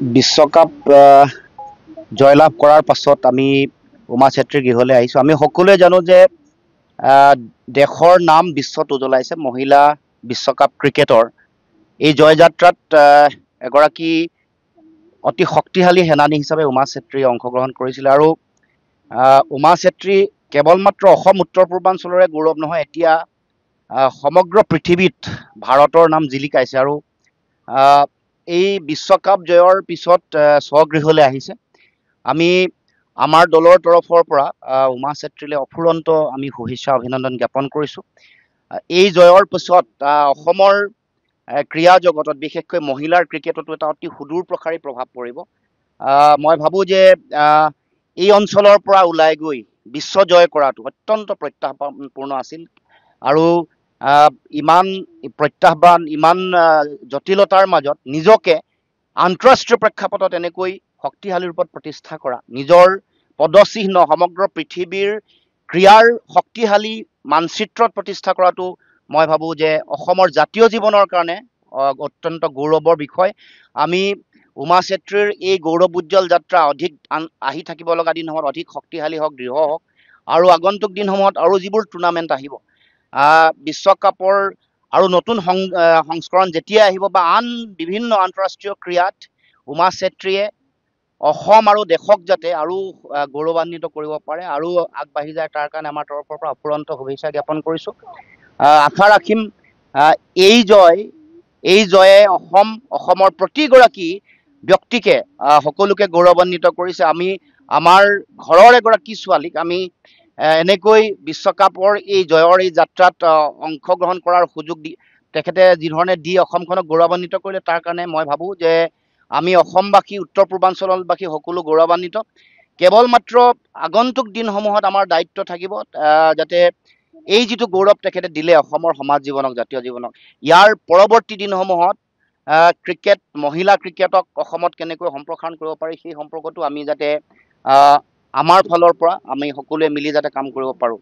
বিশ্বকাপ জয়লাভ কৰাৰ পাছত আমি উমা চেত্ৰীৰ গৃহলৈ আহিছোঁ। আমি সকলোৱে জানো যে দেশৰ নাম বিশ্বত উজ্বলাইছে মহিলা বিশ্বকাপ ক্ৰিকেটৰ এই জয়যাত্ৰাত এগৰাকী অতি শক্তিশালী সেনানী হিচাপে উমা চেত্ৰী অংশগ্ৰহণ কৰিছিল। আৰু উমা চেত্ৰী কেৱল মাত্ৰ অসম উত্তৰ পূৰ্বাঞ্চলৰে গৌৰৱ নহয়, এতিয়া সমগ্ৰ পৃথিৱীত ভাৰতৰ নাম জিলিকাইছে। আৰু এই বিশ্বকাপ জয়ৰ পিছত স্বগৃহলৈ আহিছে। আমি আমাৰ দলৰ তৰফৰ পৰা উমা চেত্ৰীলৈ অফুৰন্ত আমি শুভেচ্ছা অভিনন্দন জ্ঞাপন কৰিছোঁ। এই জয়ৰ পিছত অসমৰ ক্ৰীড়া জগতত বিশেষকৈ মহিলাৰ ক্ৰিকেটতো এটা অতি সুদূৰ প্ৰসাৰী প্ৰভাৱ পৰিব। মই ভাবোঁ যে এই অঞ্চলৰ পৰা ওলাই গৈ বিশ্ব জয় কৰাটো অত্যন্ত প্ৰত্যাহ্বানপূৰ্ণ আছিল। আৰু ইমান প্ৰত্যাহ্বান, ইমান জটিলতাৰ মাজত নিজকে আন্তঃৰাষ্ট্ৰীয় প্ৰেক্ষাপটত এনেকৈ শক্তিশালী ৰূপত প্ৰতিষ্ঠা কৰা, নিজৰ পদচিহ্ন সমগ্ৰ পৃথিৱীৰ ক্ৰীড়াৰ শক্তিশালী মানচিত্ৰত প্ৰতিষ্ঠা কৰাটো মই ভাবোঁ যে অসমৰ জাতীয় জীৱনৰ কাৰণে অত্যন্ত গৌৰৱৰ বিষয়। আমি উমা চেত্ৰীৰ এই গৌৰৱ উজ্জ্বল যাত্ৰা অধিক আহি থাকিব লগা দিনসমূহত অধিক শক্তিশালী হওক, দৃঢ় হওক, আৰু আগন্তুক দিনসমূহত আৰু যিবোৰ টুৰ্ণামেণ্ট আহিব, বিশ্বকাপৰ আৰু নতুন সংস্কৰণ যেতিয়া আহিব বা আন বিভিন্ন আন্তঃৰাষ্ট্ৰীয় ক্ৰীড়াত উমা চেত্ৰীয়ে অসম আৰু দেশক যাতে আৰু গৌৰৱান্বিত কৰিব পাৰে আৰু আগবাঢ়ি যায়, তাৰ কাৰণে আমাৰ তৰফৰ পৰা অফুৰন্ত শুভেচ্ছা জ্ঞাপন কৰিছোঁ। আশা ৰাখিম এই জয়ে অসমৰ প্ৰতিগৰাকী ব্যক্তিকে সকলোকে গৌৰৱান্বিত কৰিছে। আমি আমাৰ ঘৰৰ এগৰাকী ছোৱালীক আমি এনেকৈ বিশ্বকাপৰ এই জয়ৰ এই যাত্ৰাত অংশগ্ৰহণ কৰাৰ সুযোগ তেখেতে যিধৰণে দি অসমখনক গৌৰৱান্বিত কৰিলে, তাৰ কাৰণে মই ভাবোঁ যে আমি অসমবাসী, উত্তৰ পূৰ্বাঞ্চলবাসী সকলো গৌৰৱান্বিত। কেৱল মাত্ৰ আগন্তুক দিনসমূহত আমাৰ দায়িত্ব থাকিব যাতে এই যিটো গৌৰৱ তেখেতে দিলে অসমৰ সমাজ জীৱনক, জাতীয় জীৱনক, ইয়াৰ পৰৱৰ্তী দিনসমূহত মহিলা ক্ৰিকেটক অসমত কেনেকৈ সম্প্ৰসাৰণ কৰিব পাৰি সেই সম্পৰ্কতো আমি যাতে আমাৰ ফালৰ পৰা আমি সকলোৱে মিলি যাতে কাম কৰিব পাৰোঁ।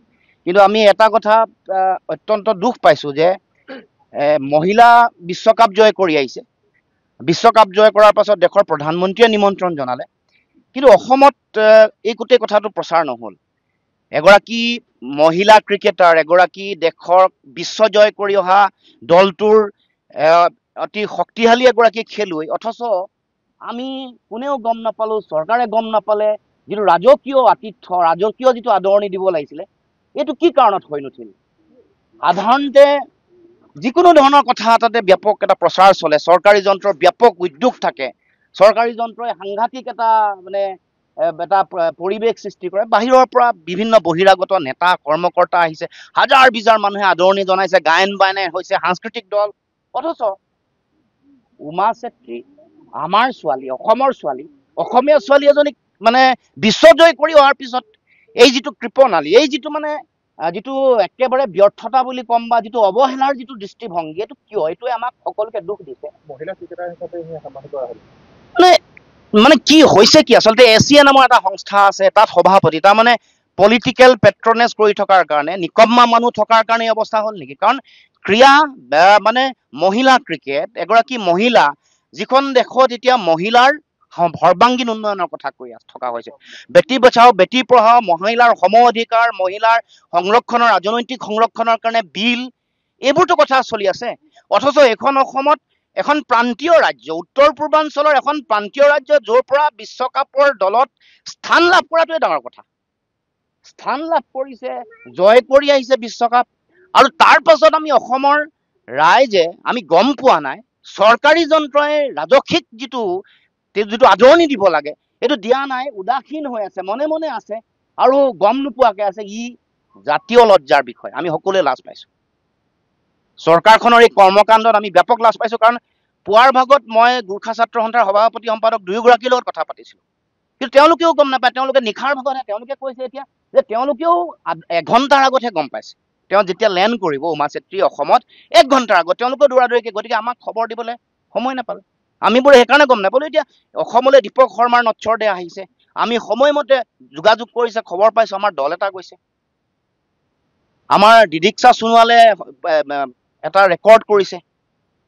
কিন্তু আমি এটা কথা অত্যন্ত দুখ পাইছোঁ যে মহিলা বিশ্বকাপ জয় কৰি আহিছে। বিশ্বকাপ জয় কৰাৰ পাছত দেশৰ প্ৰধানমন্ত্ৰীয়ে নিমন্ত্ৰণ জনালে, কিন্তু অসমত এই গোটেই কথাটো প্ৰচাৰ নহ'ল। এগৰাকী মহিলা ক্ৰিকেটাৰ, এগৰাকী দেশৰ বিশ্ব জয় কৰি অহা দলটোৰ অতি শক্তিশালী এগৰাকী খেলুৱৈ, অথচ আমি কোনেও গম নাপালোঁ, চৰকাৰে গম নাপালে। যিটো ৰাজকীয় আতিথ্য, ৰাজকীয় যিটো আদৰণি দিব লাগিছিলে, এইটো কি কাৰণত হৈ নুঠিল? সাধাৰণতে যিকোনো ধৰণৰ কথা এটাতে ব্যাপক এটা প্ৰচাৰ চলে, চৰকাৰী যন্ত্ৰৰ ব্যাপক উদ্যোগ থাকে, চৰকাৰী যন্ত্ৰই সাংঘাতিক এটা পৰিৱেশ সৃষ্টি কৰে। বাহিৰৰ পৰা বিভিন্ন বহিৰাগত নেতা কৰ্মকৰ্তা আহিছে, হাজাৰ বিজাৰ মানুহে আদৰণি জনাইছে, গায়ন বায়নে হৈছে, সাংস্কৃতিক দল, অথচ উমা চেত্ৰী আমাৰ ছোৱালী, অসমৰ ছোৱালী, অসমীয়া ছোৱালী এজনীক বিশ্বজয় কৰি অহাৰ পিছত এই যিটো কৃপণালী, এই যিটো একেবাৰে ব্যৰ্থতা বুলি ক'ম বা যিটো অৱহেলাৰ যিটো দৃষ্টিভংগী, এইটো কিয়? এইটোৱে আমাক সকলোকে দুখ দিছে। মহিলা ক্ৰিকেটাৰ হিচাপে কি হৈছে কি আচলতে? এছিয়া নামৰ এটা সংস্থা আছে, তাত সভাপতি তাৰমানে পলিটিকেল পেট্ৰনেজ কৰি থকাৰ কাৰণে, নিকম্মা মানুহ থকাৰ কাৰণে এই অৱস্থা হ'ল নেকি? কাৰণ ক্ৰীড়া মহিলা ক্ৰিকেট, এগৰাকী মহিলা, যিখন দেশত এতিয়া মহিলাৰ সৰ্বাংগীন উন্নয়নৰ কথা কৈ থকা হৈছে, বেটী বচাও বেটী পঢ়াও, মহিলাৰ সম অধিকাৰ, মহিলাৰ সংৰক্ষণৰ, ৰাজনৈতিক সংৰক্ষণৰ কাৰণে বিল, এইবোৰতো কথা চলি আছে। অথচ এখন অসমত এখন প্ৰান্তীয় ৰাজ্য, উত্তৰ পূৰ্বাঞ্চলৰ এখন প্ৰান্তীয় ৰাজ্য, য'ৰ পৰা বিশ্বকাপৰ দলত স্থান লাভ কৰাটোৱে ডাঙৰ কথা। স্থান লাভ কৰিছে, জয় কৰি আহিছে বিশ্বকাপ, আৰু তাৰ পাছত আমি অসমৰ ৰাইজে আমি গম পোৱা নাই, চৰকাৰী যন্ত্ৰই ৰাজসিক যিটো আদৰণি দিব লাগে সেইটো দিয়া নাই, উদাসীন হৈ আছে, মনে মনে আছে আৰু গম নোপোৱাকে আছে। ই জাতীয় লজ্জাৰ বিষয়। আমি সকলোৱে লাজ পাইছোঁ। চৰকাৰখনৰ এই কৰ্মকাণ্ডত আমি ব্যাপক লাজ পাইছোঁ। কাৰণ পুৱাৰ ভাগত মই গোৰ্খা ছাত্ৰ সন্থাৰ সভাপতি সম্পাদক দুয়োগৰাকীৰ লগত কথা পাতিছিলোঁ, কিন্তু তেওঁলোকেও গম নাপায়। তেওঁলোকে নিশাৰ ভাগতহে তেওঁলোকে কৈছে এতিয়া যে তেওঁলোকেও 1 ঘণ্টাৰ আগতহে গম পাইছে। তেওঁ যেতিয়া লেণ্ড কৰিব উমা চেত্ৰী অসমত, 1 ঘণ্টাৰ আগত তেওঁলোকেও দৌৰাদৌৰিকে, গতিকে আমাক খবৰ দিবলৈ সময় নাপালে। আমিবোৰে সেইকাৰণে গম নাপালোঁ। এতিয়া অসমলৈ দীপক শৰ্মাৰ নচ্ছৰদে আহিছে, আমি সময়মতে যোগাযোগ কৰিছে, খবৰ পাইছোঁ আমাৰ দল এটা গৈছে। আমাৰ দিদীক্ষা সোণোৱালে এটা ৰেকৰ্ড কৰিছে,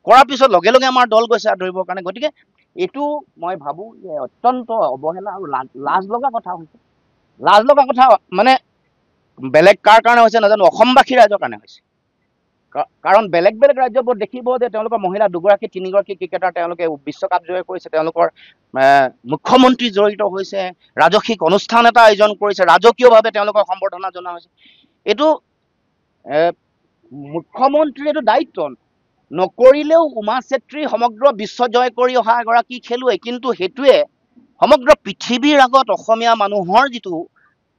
কৰাৰ পিছত লগে লগে আমাৰ দল গৈছে ধৰিবৰ কাৰণে। গতিকে এইটো মই ভাবোঁ যে অত্যন্ত অৱহেলা আৰু লাজ লগা কথা হৈছে। লাজ লগা কথা মানে বেলেগ কাৰ কাৰণে হৈছে নাজানো, অসমবাসী ৰাইজৰ কাৰণে হৈছে। কাৰণ বেলেগ বেলেগ ৰাজ্যবোৰ দেখিব যে তেওঁলোকৰ মহিলা 2গৰাকী 3গৰাকী ক্ৰিকেটাৰ তেওঁলোকে বিশ্বকাপ জয় কৰিছে, তেওঁলোকৰ মুখ্যমন্ত্ৰী জড়িত হৈছে, ৰাজসিক অনুষ্ঠান এটা আয়োজন কৰিছে, ৰাজকীয়ভাৱে তেওঁলোকক সম্বৰ্ধনা জনোৱা হৈছে। এইটো মুখ্যমন্ত্ৰীৰ এইটো দায়িত্ব। নকৰিলেও উমা চেত্ৰী সমগ্ৰ বিশ্ব জয় কৰি অহা এগৰাকী খেলুৱৈ, কিন্তু সেইটোৱে সমগ্ৰ পৃথিৱীৰ আগত অসমীয়া মানুহৰ যিটো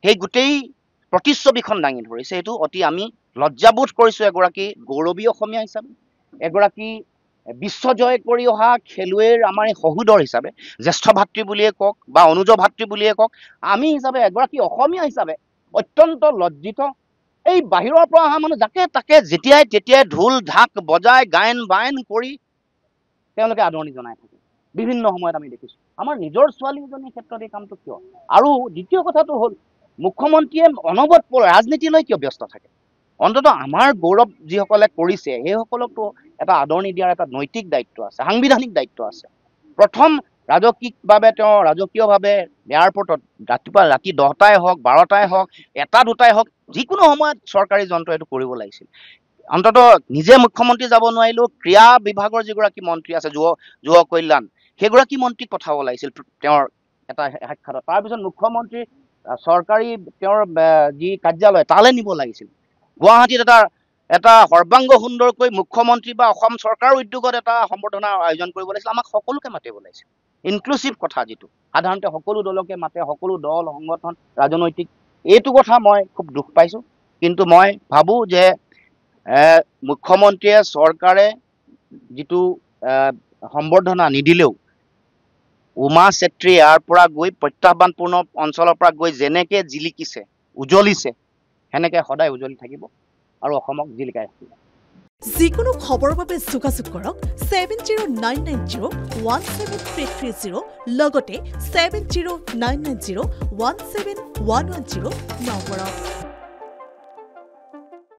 সেই গোটেই প্ৰতিচ্ছবিখন দাঙি ধৰিছে। এইটো অতি আমি লজ্জাবোধ কৰিছোঁ এগৰাকী গৌৰৱী অসমীয়া হিচাপে, এগৰাকী বিশ্ব জয় কৰি অহা খেলুৱৈৰ আমাৰ এই সহোদৰ হিচাপে, জ্যেষ্ঠ ভাতৃ বুলিয়ে কওক বা অনুজ ভাতৃ বুলিয়ে কওক, আমি হিচাপে এগৰাকী অসমীয়া হিচাপে অত্যন্ত লজ্জিত। এই বাহিৰৰ পৰা অহা মানুহ যাকে তাকে যেতিয়াই তেতিয়াই ঢোল ঢাক বজাই গায়ন বায়ন কৰি তেওঁলোকে আদৰণি জনাই থাকে। বিভিন্ন সময়ত আমি দেখিছোঁ। আমাৰ নিজৰ ছোৱালীজনীৰ ক্ষেত্ৰত এই কামটো কিয়? আৰু দ্বিতীয় কথাটো হ'ল মুখ্যমন্ত্ৰীয়ে অনবৰত ৰাজনীতিলৈ কিয় ব্যস্ত থাকে? অন্ততঃ আমাৰ গৌৰৱ যিসকলে কৰিছে সেইসকলকতো এটা আদৰণি দিয়াৰ এটা নৈতিক দায়িত্ব আছে, সাংবিধানিক দায়িত্ব আছে। প্ৰথম ৰাজকীয়ভাৱে তেওঁ ৰাজকীয়ভাৱে এয়াৰপৰ্টত ৰাতিপুৱা ৰাতি 10টাই হওক 12টাই হওক 1টা 2টাই হওক যিকোনো সময়ত চৰকাৰী যন্ত্ৰ এইটো কৰিব লাগিছিল। অন্ততঃ নিজে মুখ্যমন্ত্ৰী যাব নোৱাৰিলেও ক্ৰীড়া বিভাগৰ যিগৰাকী মন্ত্ৰী আছে, যুৱ কল্যাণ, সেইগৰাকী মন্ত্ৰীক পঠাব লাগিছিল তেওঁৰ এটা সাক্ষাতত। তাৰপিছত মুখ্যমন্ত্ৰী চৰকাৰী তেওঁৰ যি কাৰ্যালয় তালৈ নিব লাগিছিল। গুৱাহাটীত এটা সৰ্বাংগ সুন্দৰকৈ মুখ্যমন্ত্ৰী বা অসম চৰকাৰৰ উদ্যোগত এটা সম্বৰ্ধনাৰ আয়োজন কৰিব লাগিছিল। আমাক সকলোকে মাতিব লাগিছিল। ইনক্লুচিভ কথা যিটো সাধাৰণতে সকলো দলকে মাতে, সকলো দল সংগঠন ৰাজনৈতিক, এইটো কথা মই খুব দুখ পাইছোঁ। কিন্তু মই ভাবোঁ যে মুখ্যমন্ত্ৰীয়ে চৰকাৰে যিটো সম্বৰ্ধনা নিদিলেও উমা চেত্ৰী ইয়াৰ পৰা গৈ প্ৰত্যাহ্বানপূৰ্ণ অঞ্চলৰ পৰা গৈ যেনেকে জিলিকিছে উজ্বলিছে সেনেকে সদায় উজ্বলি থাকিব আৰু অসমক জিলিকাই ৰাখিব। যিকোনো খবৰৰ বাবে যোগাযোগ কৰক 7099017330 লগতে 7099017110 নম্বৰত।